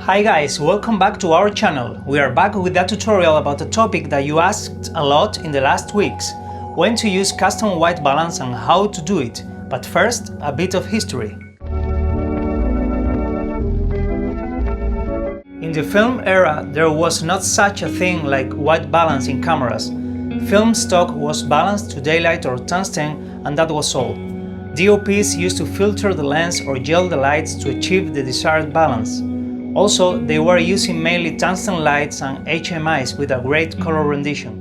Hi guys, welcome back to our channel. We are back with a tutorial about a topic that you asked a lot in the last weeks: when to use custom white balance and how to do it. But first, a bit of history. In the film era, there was not such a thing like white balance in cameras. Film stock was balanced to daylight or tungsten, and that was all. DOPs used to filter the lens or gel the lights to achieve the desired balance. Also, they were using mainly tungsten lights and HMIs with a great color rendition.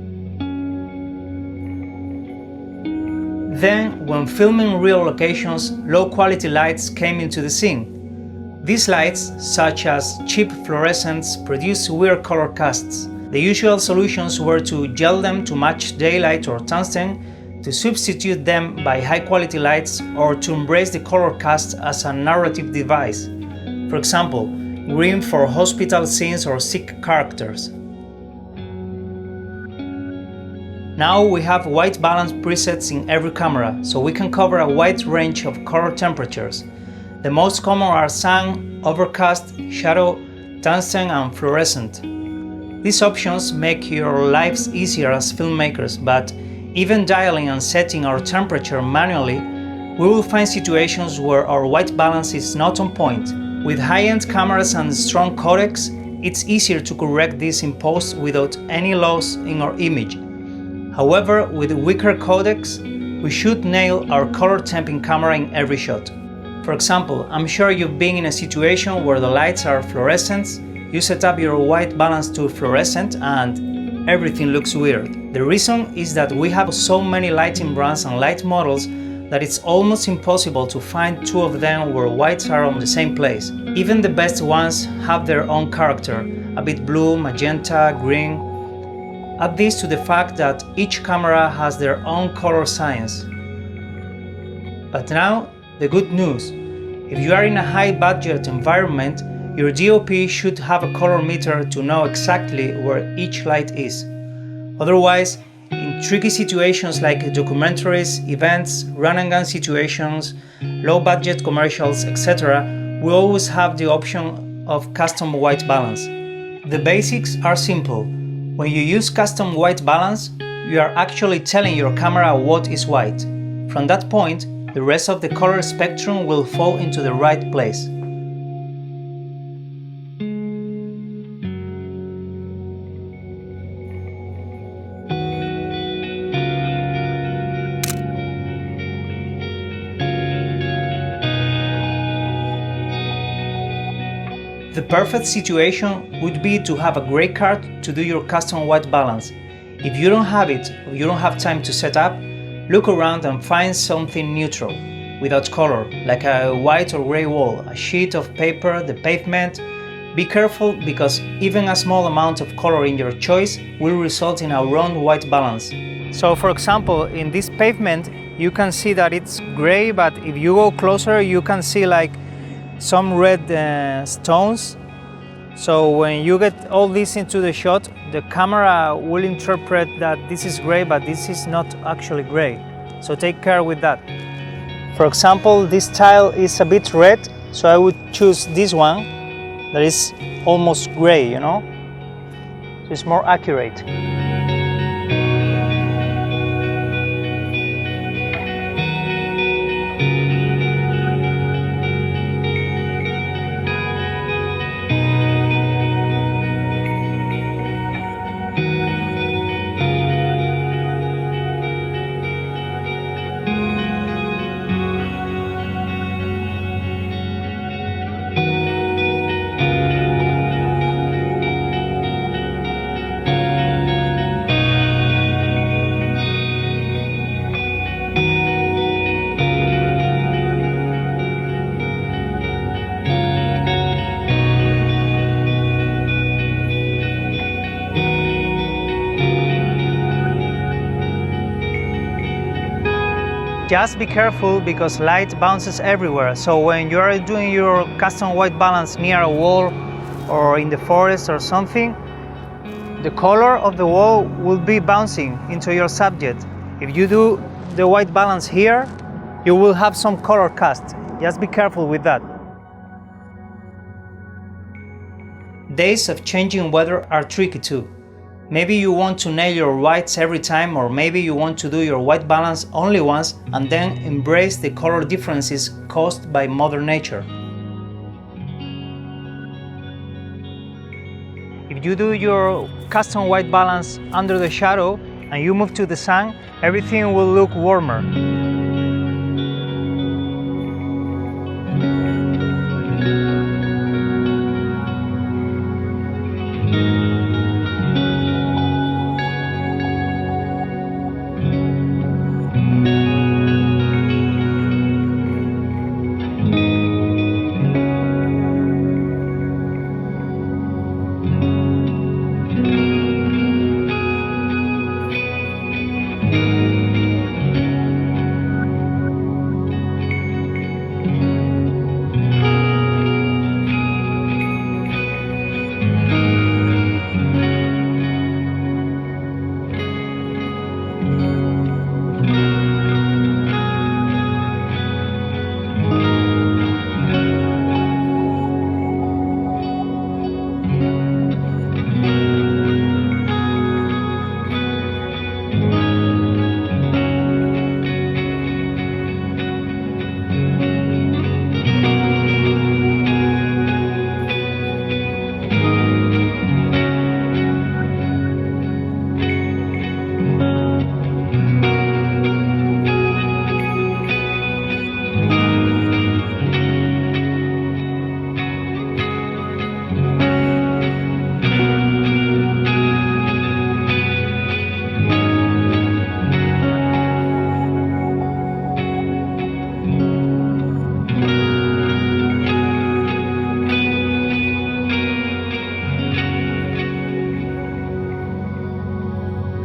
Then, when filming real locations, low-quality lights came into the scene. These lights, such as cheap fluorescents, produce weird color casts. The usual solutions were to gel them to match daylight or tungsten, to substitute them by high-quality lights, or to embrace the color cast as a narrative device. For example, green for hospital scenes or sick characters. Now we have white balance presets in every camera, so we can cover a wide range of color temperatures. The most common are sun, overcast, shadow, tungsten and fluorescent. These options make your lives easier as filmmakers, but even dialing and setting our temperature manually, we will find situations where our white balance is not on point. With high-end cameras and strong codecs, it's easier to correct this in post without any loss in our image. However, with weaker codecs, we should nail our color temp in camera in every shot. For example, I'm sure you've been in a situation where the lights are fluorescents, you set up your white balance to fluorescent and everything looks weird. The reason is that we have so many lighting brands and light models that it's almost impossible to find two of them where whites are on the same place. Even the best ones have their own character, a bit blue, magenta, green. Add this to the fact that each camera has their own color science. But now, the good news. If you are in a high-budget environment, your DOP should have a color meter to know exactly where each light is. Otherwise, in tricky situations like documentaries, events, run-and-gun situations, low-budget commercials, etc., we always have the option of custom white balance. The basics are simple. When you use custom white balance, you are actually telling your camera what is white. From that point, the rest of the color spectrum will fall into the right place. The perfect situation would be to have a gray card to do your custom white balance. If you don't have it or you don't have time to set up, look around and find something neutral, without color, like a white or gray wall, a sheet of paper, the pavement. Be careful because even a small amount of color in your choice will result in a wrong white balance. So for example, in this pavement, you can see that it's gray, but if you go closer, you can see like some red stones. So when you get all this into the shot, the camera will interpret that this is gray, but this is not actually gray. So take care with that. For example, this tile is a bit red, so I would choose this one that is almost gray, you know? So it's more accurate. Just be careful because light bounces everywhere, so when you are doing your custom white balance near a wall or in the forest or something, the color of the wall will be bouncing into your subject. If you do the white balance here, you will have some color cast. Just be careful with that. Days of changing weather are tricky too. Maybe you want to nail your whites every time, or maybe you want to do your white balance only once and then embrace the color differences caused by Mother Nature. If you do your custom white balance under the shadow and you move to the sun, everything will look warmer.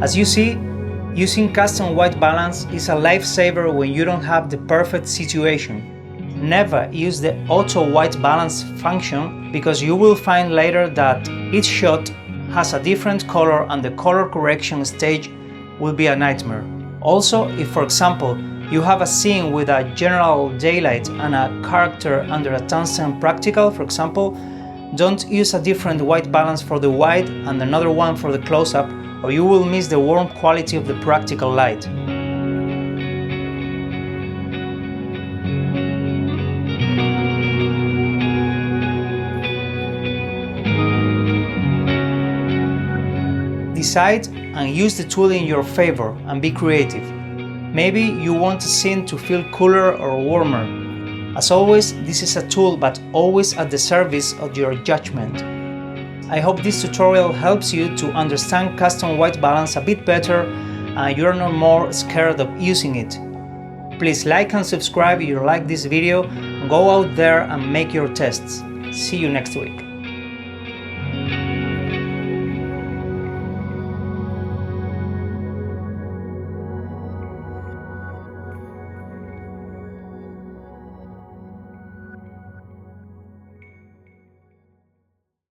As you see, using custom white balance is a lifesaver when you don't have the perfect situation. Never use the auto white balance function, because you will find later that each shot has a different color and the color correction stage will be a nightmare. Also, if for example you have a scene with a general daylight and a character under a tungsten practical, for example, don't use a different white balance for the wide and another one for the close-up, or you will miss the warm quality of the practical light. Decide and use the tool in your favor and be creative. Maybe you want a scene to feel cooler or warmer. As always, this is a tool, but always at the service of your judgment. I hope this tutorial helps you to understand custom white balance a bit better and you're not more scared of using it. Please like and subscribe if you like this video, and go out there and make your tests. See you next week.